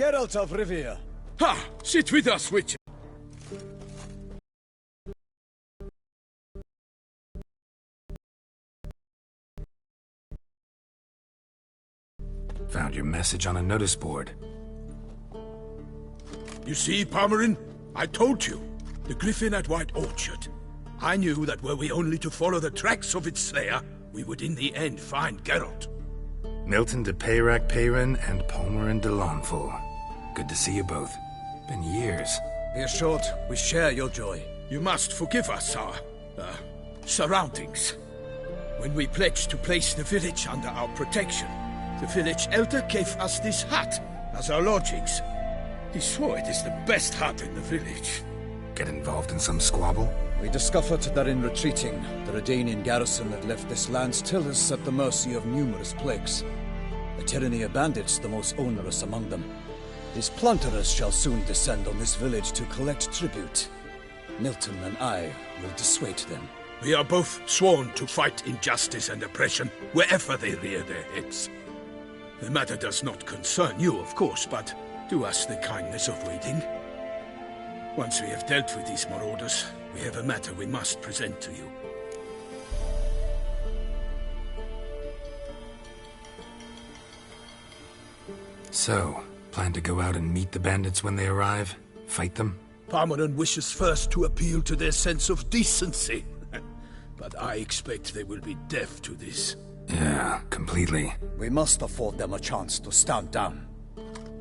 Geralt of Rivia. Ha! Sit with us, Witcher. Found your message on a notice board. You see, Palmerin? I told you. The Griffin at White Orchard. I knew that were we only to follow the tracks of its slayer, we would in the end find Geralt. Milton de Peyrac Peyran and Palmerin de Launfal. Good to see you both. Been years. Be assured, we share your joy. You must forgive us our, surroundings. When we pledged to place the village under our protection, the village elder gave us this hut as our lodgings. He swore it is the best hut in the village. Get involved in some squabble? We discovered that in retreating, the Redanian garrison had left this land's tillers at the mercy of numerous plagues. The tyranny of bandits the most onerous among them. These plunderers shall soon descend on this village to collect tribute. Milton and I will dissuade them. We are both sworn to fight injustice and oppression wherever they rear their heads. The matter does not concern you, of course, but do us the kindness of waiting. Once we have dealt with these marauders, we have a matter we must present to you. So, plan to go out and meet the bandits when they arrive? Fight them? Palmerin wishes first to appeal to their sense of decency. But I expect they will be deaf to this. Yeah, completely. We must afford them a chance to stand down.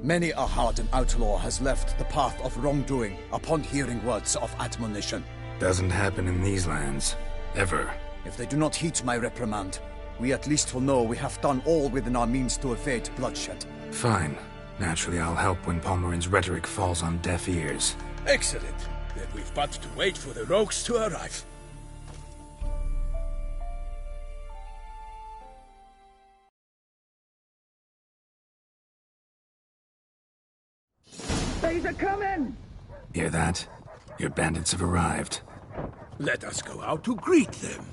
Many a hardened outlaw has left the path of wrongdoing upon hearing words of admonition. Doesn't happen in these lands. Ever. If they do not heed my reprimand, we at least will know we have done all within our means to evade bloodshed. Fine. Naturally, I'll help when Palmerin's rhetoric falls on deaf ears. Excellent. Then we've but to wait for the rogues to arrive. They's a coming! Hear that? Your bandits have arrived. Let us go out to greet them.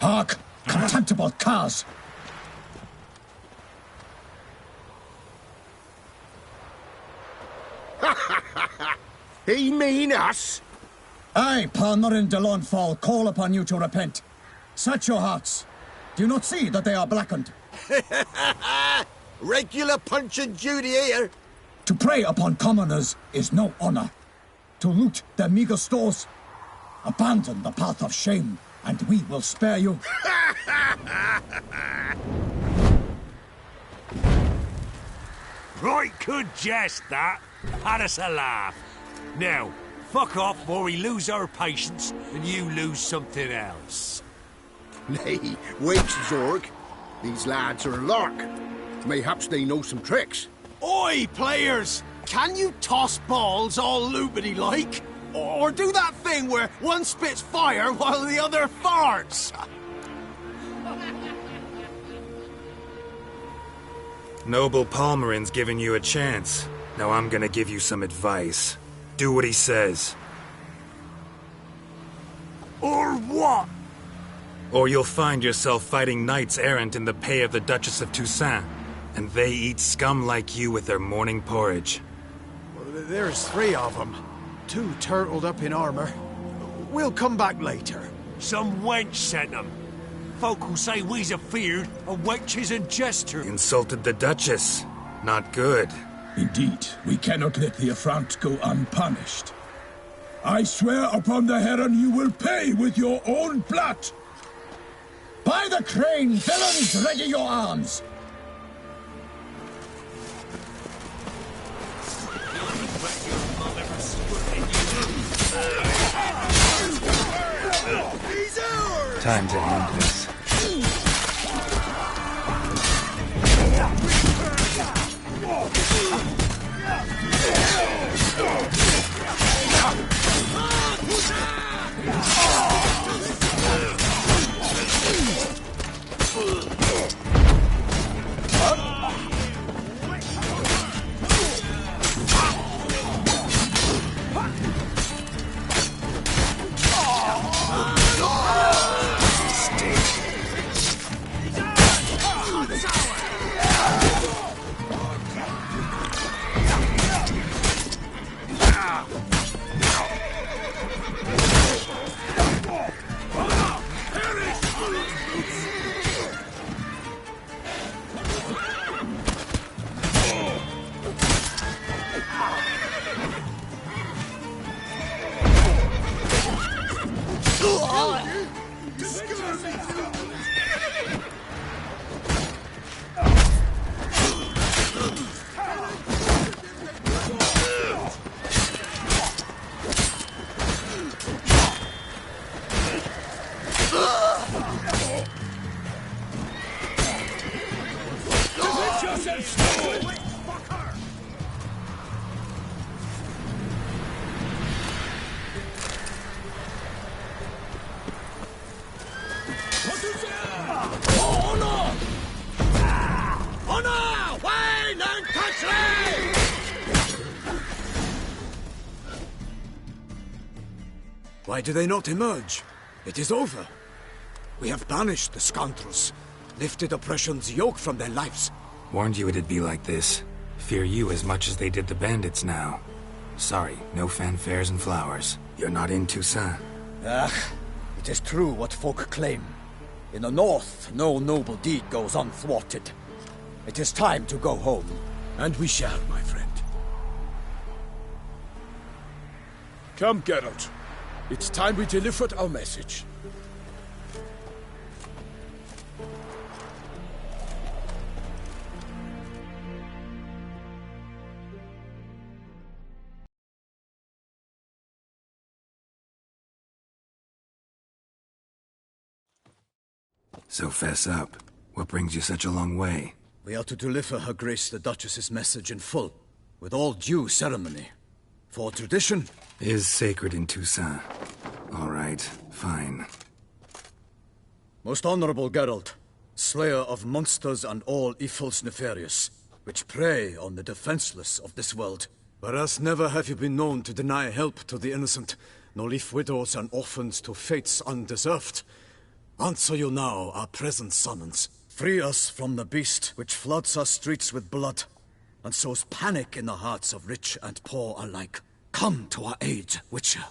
Hark! Contemptible curs! He mean us? I, Palmerin de Launfal, call upon you to repent. Set your hearts. Do you not see that they are blackened? Regular Punch and Judy here. To prey upon commoners is no honor. To loot their meager stores, abandon the path of shame, and we will spare you. Right good jest, that. Had us a laugh. Now, fuck off before we lose our patience and you lose something else. Nay, wait, Zorg. These lads are a lark. Mayhaps they know some tricks. Oi, players! Can you toss balls all loopity-like? Or do that thing where one spits fire while the other farts? Noble Palmerin's giving you a chance. Now I'm gonna give you some advice. Do what he says. Or what? Or you'll find yourself fighting knights errant in the pay of the Duchess of Toussaint. And they eat scum like you with their morning porridge. There's 3 of them. 2 turtled up in armor. We'll come back later. Some wench sent them. Folk will say we's afeard of wenches and jesters. Insulted the Duchess. Not good. Indeed, we cannot let the affront go unpunished. I swear upon the Heron you will pay with your own blood! By the crane, villains, ready your arms! Time to end this. Why do they not emerge? It is over. We have banished the scoundrels, lifted oppression's yoke from their lives. Warned you it'd be like this. Fear you as much as they did the bandits now. Sorry, no fanfares and flowers. You're not in Toussaint. It is true what folk claim. In the north, no noble deed goes unthwarted. It is time to go home. And we shall, my friend. Come, Geralt. It's time we delivered our message. So fess up. What brings you such a long way? We are to deliver Her Grace the Duchess's message in full, with all due ceremony. For tradition is sacred in Toussaint. All right, fine. Most honorable Geralt, slayer of monsters and all evils nefarious, which prey on the defenseless of this world. Whereas never have you been known to deny help to the innocent, nor leave widows and orphans to fates undeserved. Answer you now our present summons. Free us from the beast which floods our streets with blood, and sows panic in the hearts of rich and poor alike. Come to our aid, Witcher.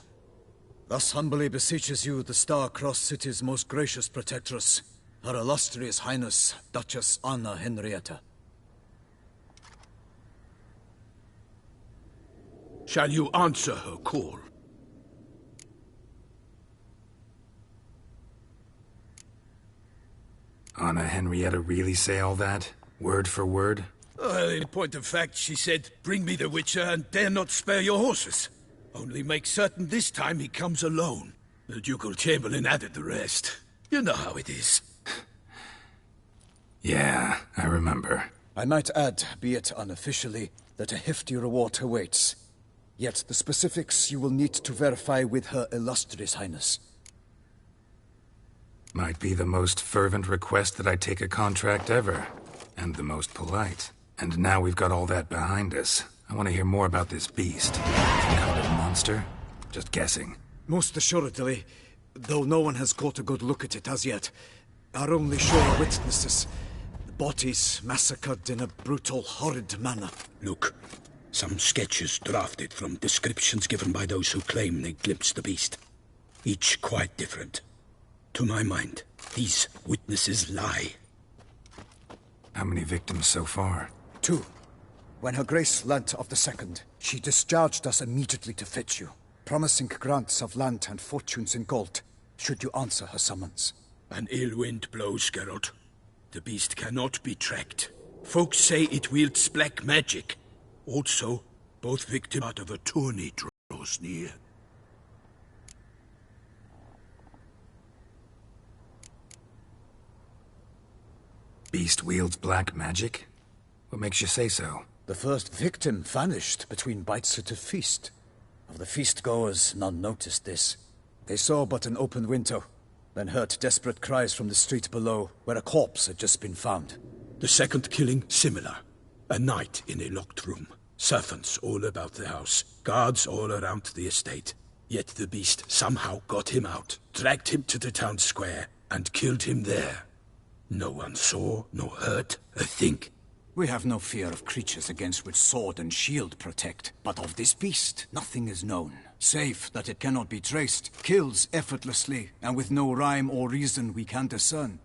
Thus humbly beseeches you the Star-Crossed City's most gracious protectress, Her Illustrious Highness, Duchess Anna Henrietta. Shall you answer her call? Anna Henrietta really say all that? Word for word? In point of fact, she said, bring me the Witcher and dare not spare your horses. Only make certain this time he comes alone. The Ducal Chamberlain added the rest. You know how it is. Yeah, I remember. I might add, be it unofficially, that a hefty reward awaits. Yet the specifics you will need to verify with Her Illustrious Highness. Might be the most fervent request that I take a contract ever. And the most polite. And now we've got all that behind us. I want to hear more about this beast. Some kind of monster? Just guessing. Most assuredly, though no one has caught a good look at it as yet. Our only sure witnesses. Bodies massacred in a brutal, horrid manner. Look, some sketches drafted from descriptions given by those who claim they glimpsed the beast. Each quite different. To my mind, these witnesses lie. How many victims so far? 2. When Her Grace learnt of the second, she discharged us immediately to fetch you, promising grants of land and fortunes in gold, should you answer her summons. An ill wind blows, Geralt. The beast cannot be tracked. Folks say it wields black magic. Also, both victims out of a tourney draws near. Beast wields black magic? What makes you say so? The first victim vanished between bites at a feast. Of the feast-goers, none noticed this. They saw but an open window, then heard desperate cries from the street below, where a corpse had just been found. The second killing, similar. A night in a locked room. Servants all about the house. Guards all around the estate. Yet the beast somehow got him out, dragged him to the town square, and killed him there. No one saw, nor heard a thing. We have no fear of creatures against which sword and shield protect. But of this beast, nothing is known. Save that it cannot be traced, kills effortlessly, and with no rhyme or reason we can discern.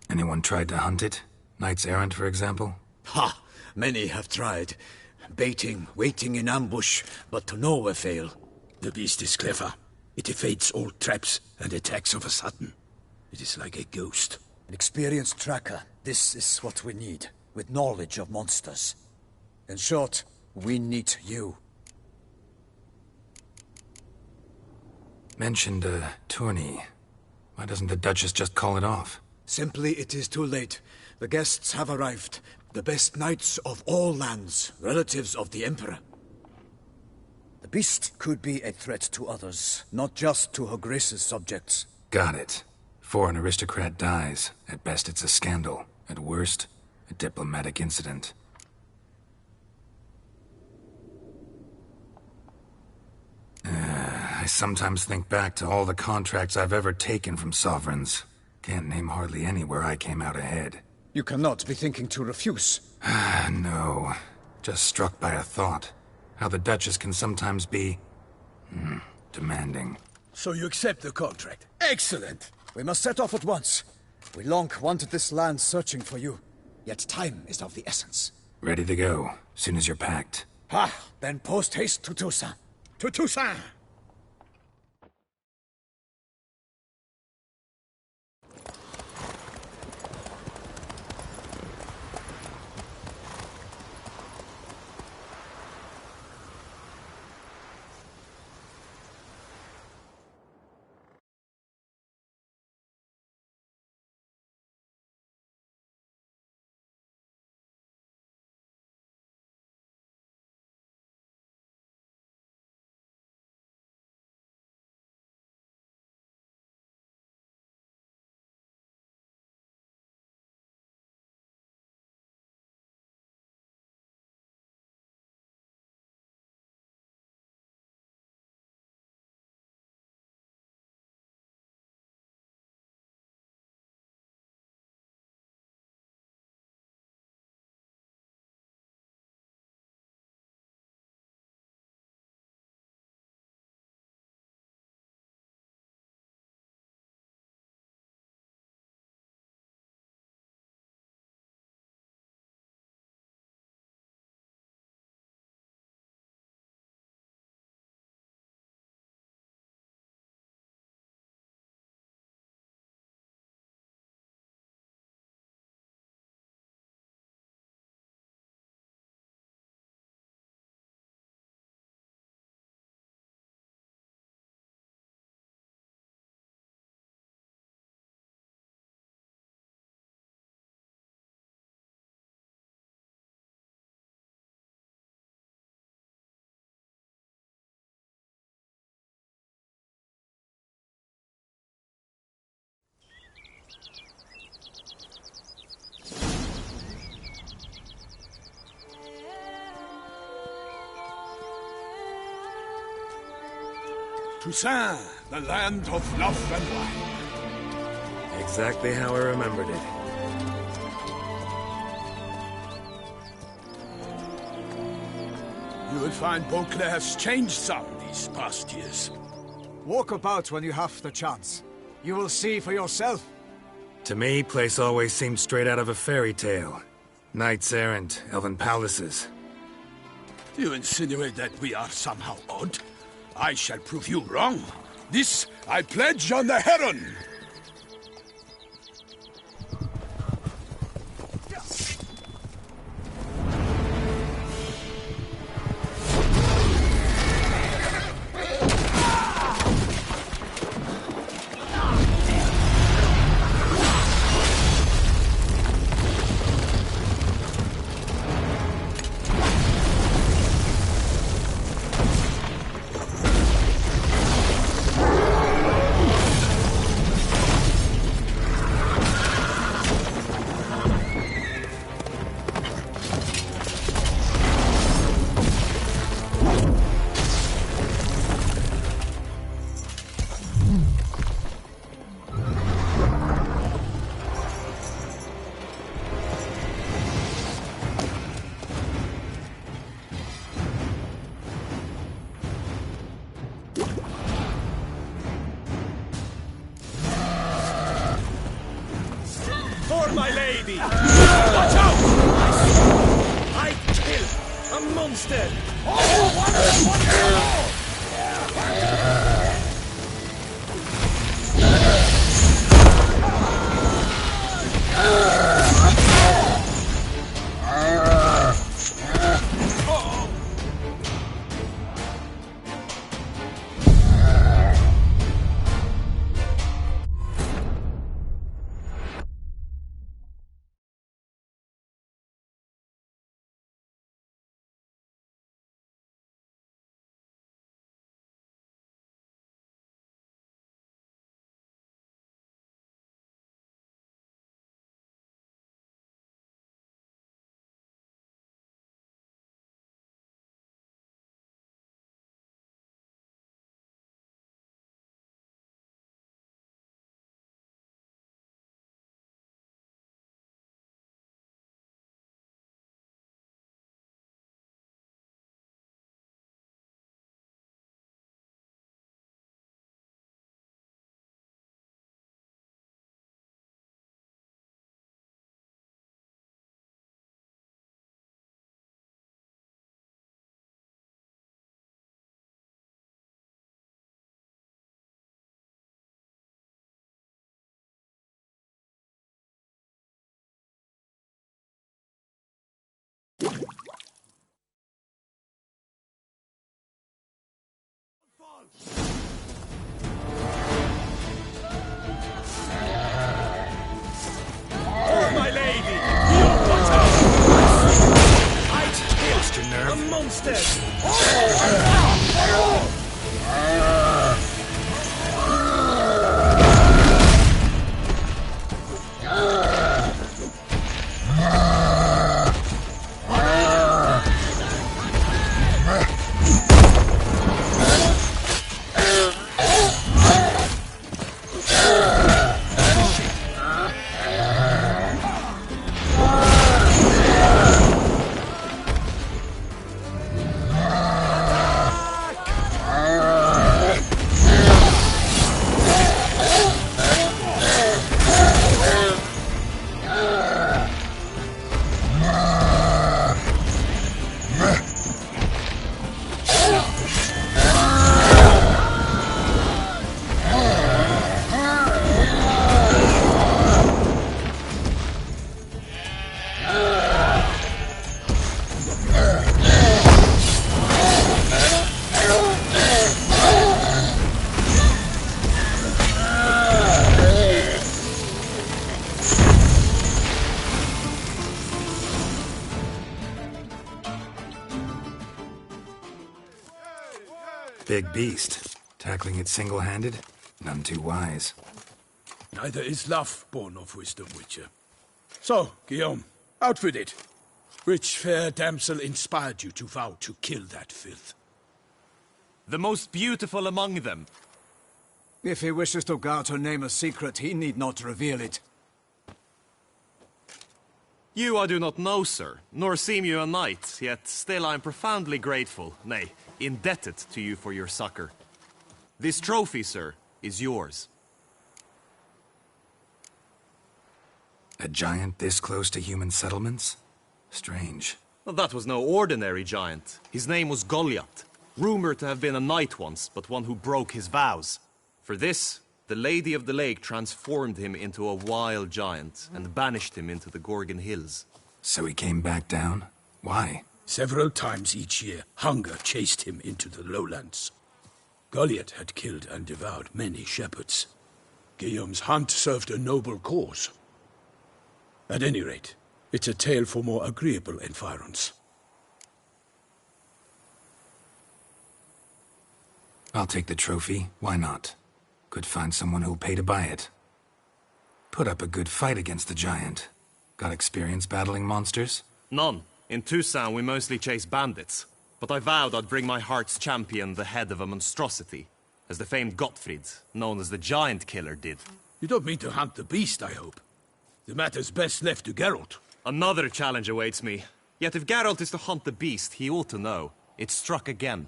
Anyone tried to hunt it? Knights errant, for example? Ha! Many have tried. Baiting, waiting in ambush, but to no avail. The beast is clever. It evades all traps and attacks of a sudden. It is like a ghost. An experienced tracker. This is what we need, with knowledge of monsters. In short, we need you. Mentioned a tourney. Why doesn't the Duchess just call it off? Simply, it is too late. The guests have arrived. The best knights of all lands, relatives of the Emperor. The beast could be a threat to others, not just to Her Grace's subjects. Got it. Before an aristocrat dies, at best it's a scandal. At worst, a diplomatic incident. I sometimes think back to all the contracts I've ever taken from sovereigns. Can't name hardly any where I came out ahead. You cannot be thinking to refuse. No. Just struck by a thought. How the Duchess can sometimes be... demanding. So you accept the contract. Excellent! We must set off at once. We long wanted this land searching for you. Yet time is of the essence. Ready to go, soon as you're packed. Then post haste to Toussaint. To Toussaint! Toussaint, the land of love and wine. Exactly how I remembered it. You will find Beauclair's changed some these past years. Walk about when you have the chance. You will see for yourself. To me, place always seemed straight out of a fairy tale. Knights errant, elven palaces. Do you insinuate that we are somehow odd? I shall prove you wrong. This I pledge on the Heron! For my lady! Watch out! I kill! A monster! Oh, my lady! Your butter! Lost your nerve? A monster! Big beast. Tackling it single-handed? None too wise. Neither is love born of wisdom, Witcher. So, Guillaume, out with it. Which fair damsel inspired you to vow to kill that filth? The most beautiful among them. If he wishes to guard her name a secret, he need not reveal it. You I do not know, sir, nor seem you a knight, yet still I am profoundly grateful, nay, indebted to you for your succor. This trophy, sir, is yours. A giant this close to human settlements? Strange. Well, that was no ordinary giant. His name was Goliath, rumored to have been a knight once, but one who broke his vows. For this, the Lady of the Lake transformed him into a wild giant and banished him into the Gorgon Hills. So he came back down? Why? Several times each year, hunger chased him into the lowlands. Goliath had killed and devoured many shepherds. Guillaume's hunt served a noble cause. At any rate, it's a tale for more agreeable environs. I'll take the trophy. Why not? Could find someone who'll pay to buy it. Put up a good fight against the giant. Got experience battling monsters? None. In Toussaint we mostly chase bandits. But I vowed I'd bring my heart's champion the head of a monstrosity, as the famed Gottfried, known as the Giant Killer, did. You don't mean to hunt the beast, I hope. The matter's best left to Geralt. Another challenge awaits me. Yet if Geralt is to hunt the beast, he ought to know. It struck again.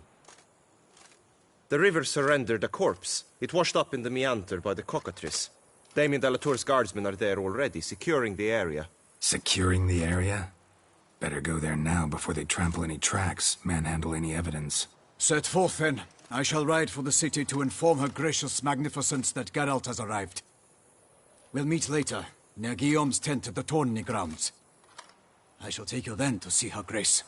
The river surrendered a corpse. It washed up in the meander by the cockatrice. Damien de la Tour's guardsmen are there already, securing the area. Securing the area? Better go there now before they trample any tracks, manhandle any evidence. Set forth, then. I shall ride for the city to inform her gracious magnificence that Geralt has arrived. We'll meet later, near Guillaume's tent at the Tourney grounds. I shall take you then to see her grace.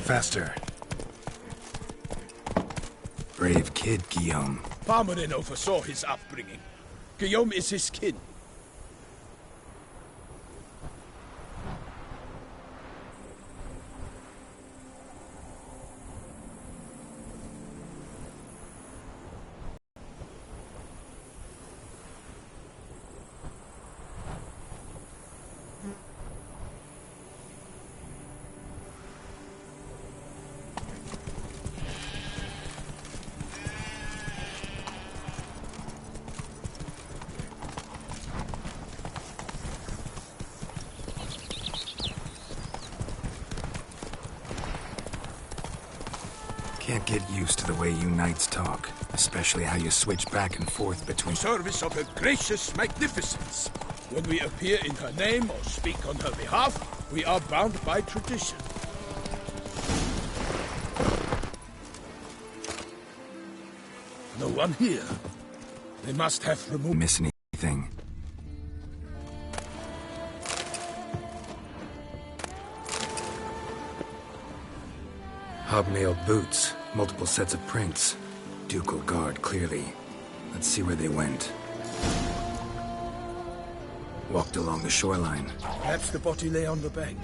Faster. Brave kid, Guillaume. Parmanin oversaw his upbringing. Guillaume is his kin. Can't get used to the way you knights talk, especially how you switch back and forth between... Service of her gracious magnificence. When we appear in her name or speak on her behalf, we are bound by tradition. No one here. They must have removed... Miss anything? Hobnailed boots, multiple sets of prints. Ducal guard, clearly. Let's see where they went. Walked along the shoreline. Perhaps the body lay on the bank.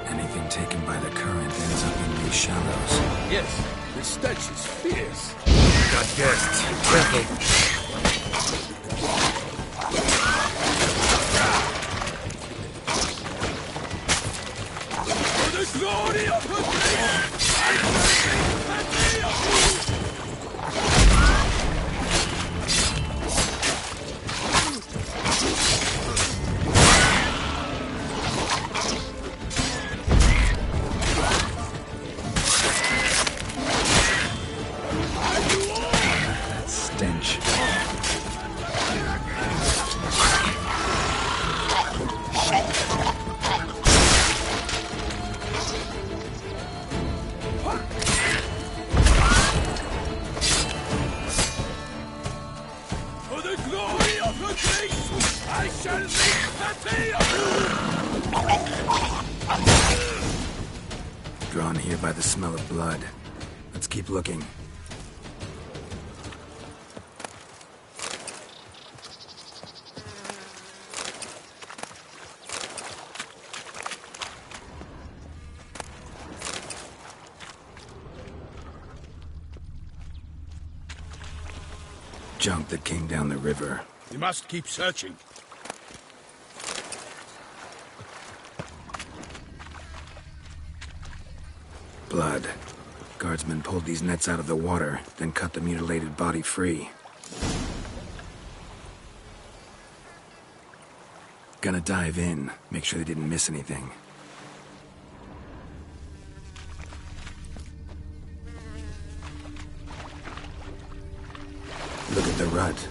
Anything taken by the current ends up in these shallows. Yes, the stench is fierce. Got guests. Careful. For the glory of the great, I shall of you! Drawn here by the smell of blood. Let's keep looking. Junk that came down the river. We must keep searching. Blood. Guardsmen pulled these nets out of the water, then cut the mutilated body free. Gonna dive in, make sure they didn't miss anything. Look at the rut.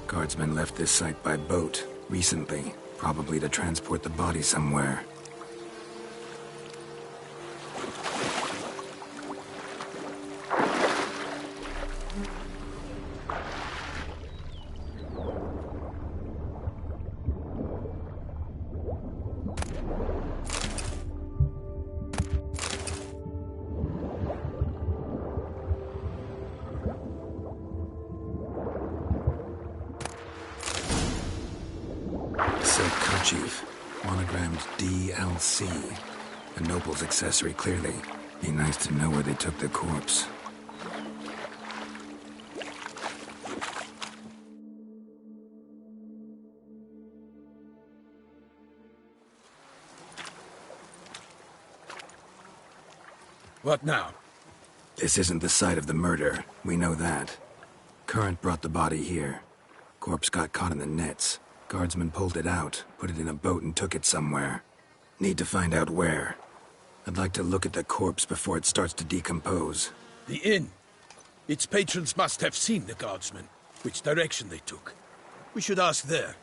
Guardsmen left this site by boat, recently, probably to transport the body somewhere. Kerchief, monogrammed DLC. A noble's accessory, clearly. Be nice to know where they took the corpse. What now? This isn't the site of the murder. We know that. Current brought the body here. Corpse got caught in the nets. Guardsmen pulled it out, put it in a boat and took it somewhere. Need to find out where. I'd like to look at the corpse before it starts to decompose. The inn. Its patrons must have seen the guardsmen, which direction they took. We should ask there.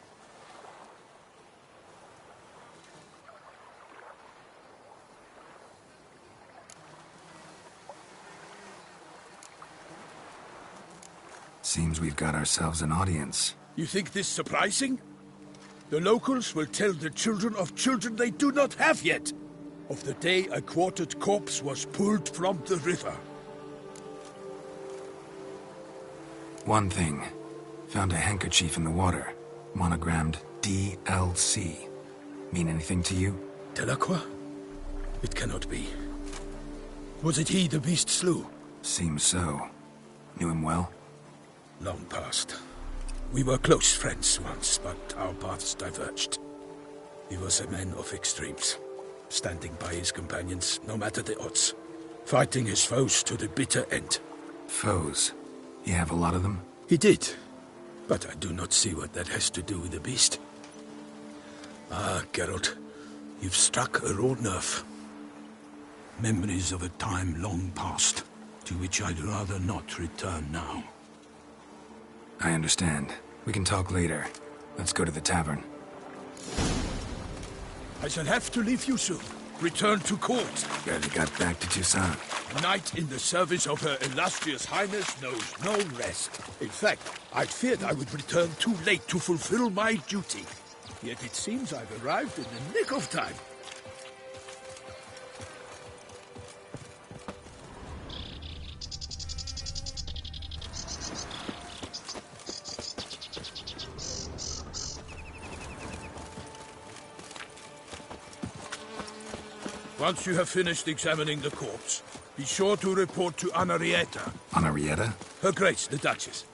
Seems we've got ourselves an audience. You think this surprising? The locals will tell the children of children they do not have yet, of the day a quartered corpse was pulled from the river. One thing. Found a handkerchief in the water. Monogrammed DLC. Mean anything to you? Delacroix? It cannot be. Was it he the beast slew? Seems so. Knew him well? Long past. We were close friends once, but our paths diverged. He was a man of extremes, standing by his companions, no matter the odds, fighting his foes to the bitter end. Foes? You have a lot of them? He did, but I do not see what that has to do with the beast. Ah, Geralt, you've struck a raw nerve. Memories of a time long past, to which I'd rather not return now. I understand. We can talk later. Let's go to the tavern. I shall have to leave you soon. Return to court. Barely got back to Toussaint. A knight in the service of Her Illustrious Highness knows no rest. In fact, I feared I would return too late to fulfill my duty. Yet it seems I've arrived in the nick of time. Once you have finished examining the corpse, be sure to report to Anarietta. Anarietta? Her Grace, the Duchess.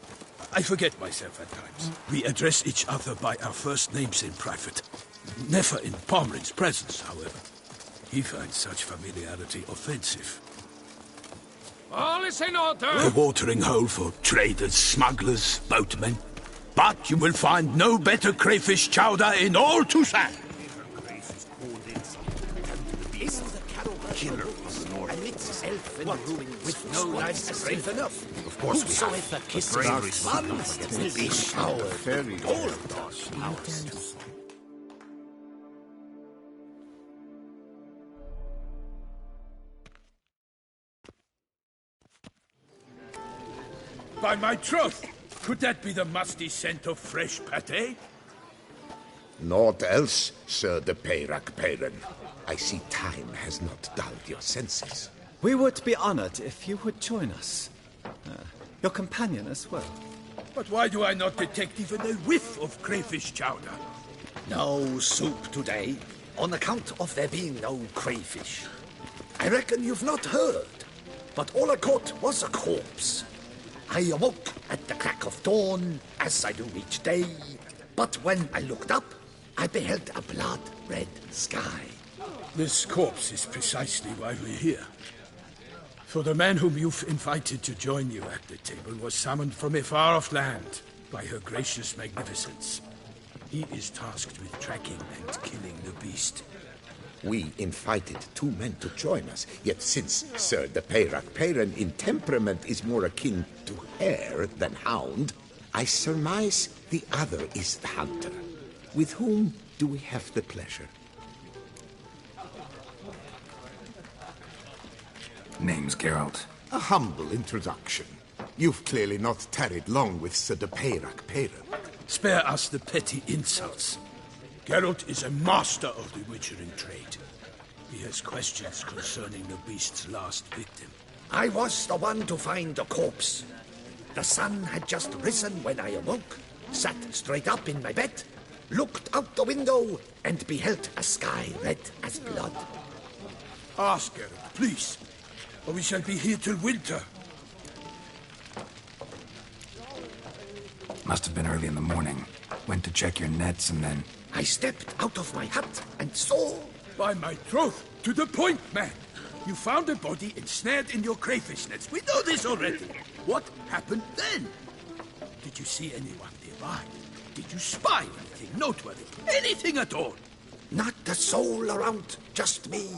I forget myself at times. We address each other by our first names in private. Never in Palmerin's presence, however. He finds such familiarity offensive. All is in order! A watering hole for traders, smugglers, boatmen. But you will find no better crayfish chowder in all Toussaint. Killer of the North. Amidst self and ruin, with no lives safe enough. Of course we have. Whosoever kisses our sons will be showered gold. By my troth, could that be the musty scent of fresh pâté? Naught else, Sir de Peyrac Peyran. I see time has not dulled your senses. We would be honored if you would join us. Your companion as well. But why do I not detect even a whiff of crayfish chowder? No soup today, on account of there being no crayfish. I reckon you've not heard, but all I caught was a corpse. I awoke at the crack of dawn, as I do each day, but when I looked up, I beheld a blood-red sky. This corpse is precisely why we're here. For the man whom you've invited to join you at the table was summoned from a far-off land by her gracious magnificence. He is tasked with tracking and killing the beast. We invited 2 men to join us, yet since Sir de Peyrac Peyran in temperament is more akin to hare than hound, I surmise the other is the hunter. With whom do we have the pleasure? Name's Geralt. A humble introduction. You've clearly not tarried long with Sir de Peyrac Peyran. Spare us the petty insults. Geralt is a master of the witchering trade. He has questions concerning the beast's last victim. I was the one to find the corpse. The sun had just risen when I awoke, sat straight up in my bed, looked out the window, and beheld a sky red as blood. Ask Geralt, please, or we shall be here till winter. Must have been early in the morning. Went to check your nets and then... I stepped out of my hut and saw... By my troth, to the point, man. You found a body ensnared in your crayfish nets. We know this already. What happened then? Did you see anyone nearby? Did you spy anything noteworthy? Anything at all? Not a soul around, just me.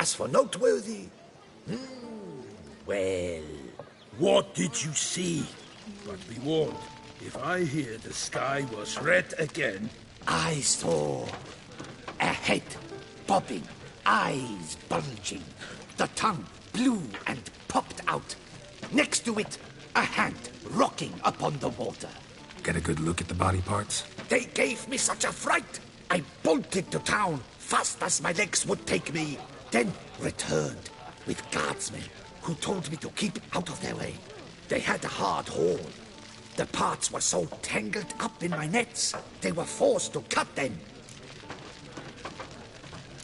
As for noteworthy... well... What did you see? But be warned, if I hear the sky was red again... I saw a head bobbing, eyes bulging, the tongue blue and popped out. Next to it, a hand rocking upon the water. Get a good look at the body parts? They gave me such a fright. I bolted to town fast as my legs would take me, then returned with guardsmen who told me to keep out of their way. They had a hard haul. The parts were so tangled up in my nets, they were forced to cut them.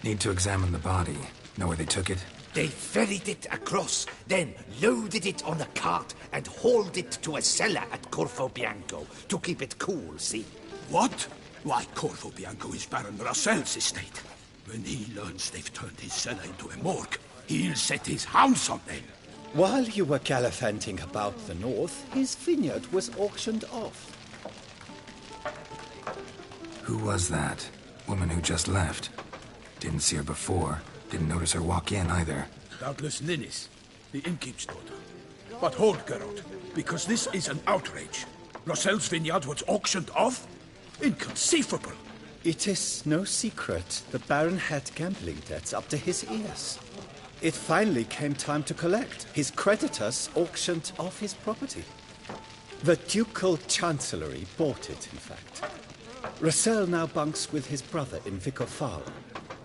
Need to examine the body. Know where they took it? They ferried it across, then loaded it on a cart and hauled it to a cellar at Corvo Bianco to keep it cool, see? What? Why, Corvo Bianco is Baron Rossel's estate. When he learns they've turned his cellar into a morgue, he'll set his hounds on them. While you were gallivanting about the north, his vineyard was auctioned off. Who was that? Woman who just left. Didn't see her before. Didn't notice her walk in either. Doubtless Ninnis, the innkeep's daughter. But hold, Geralt, because this is an outrage. Rossel's vineyard was auctioned off? Inconceivable. It is no secret the Baron had gambling debts up to his ears. It finally came time to collect. His creditors auctioned off his property. The Ducal Chancellery bought it, in fact. Russell now bunks with his brother in Vicar Fal.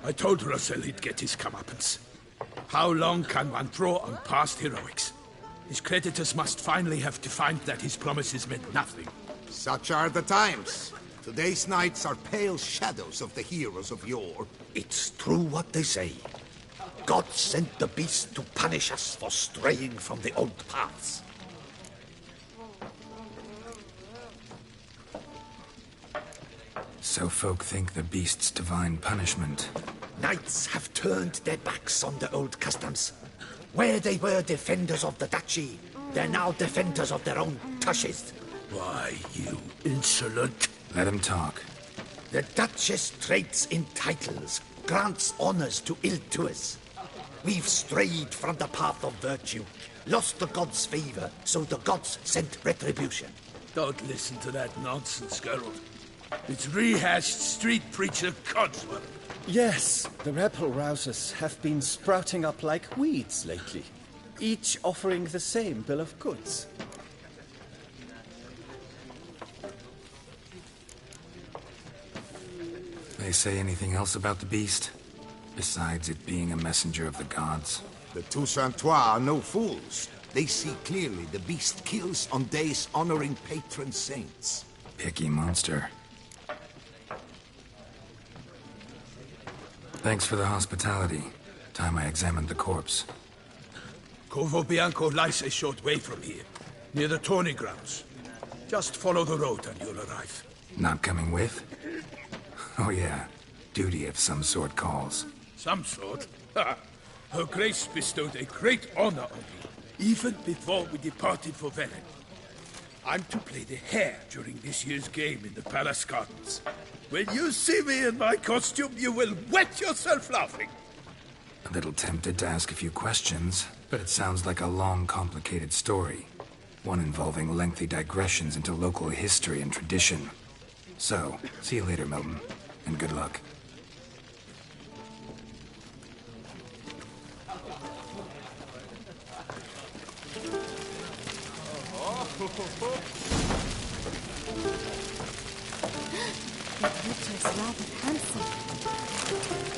I told Russell he'd get his comeuppance. How long can one draw on past heroics? His creditors must finally have to find that his promises meant nothing. Such are the times. Today's knights are pale shadows of the heroes of yore. It's true what they say. God sent the beast to punish us for straying from the old paths. So folk think the beast's divine punishment. Knights have turned their backs on the old customs. Where they were defenders of the duchy, they're now defenders of their own tushes. Why, you insolent... Let him talk. The Duchess trades in titles, grants honors to ill-doers. We've strayed from the path of virtue, lost the gods' favor, so the gods sent retribution. Don't listen to that nonsense, Geralt. It's rehashed street preacher Codswell. Yes, the rebel rousers have been sprouting up like weeds lately, each offering the same bill of goods. They say anything else about the beast? Besides it being a messenger of the gods? The Toussaintois are no fools. They see clearly the beast kills on days honoring patron saints. Picky monster. Thanks for the hospitality. Time I examined the corpse. Corvo Bianco lies a short way from here, near the tourney grounds. Just follow the road and you'll arrive. Not coming with? Oh yeah, duty of some sort calls. Some sort? Ha! Her Grace bestowed a great honor on me, even before we departed for Velen. I'm to play the hare during this year's game in the palace gardens. When you see me in my costume, you will wet yourself laughing. A little tempted to ask a few questions, but it sounds like a long, complicated story. One involving lengthy digressions into local history and tradition. So, see you later, Milton, and good luck. That Victor is rather handsome.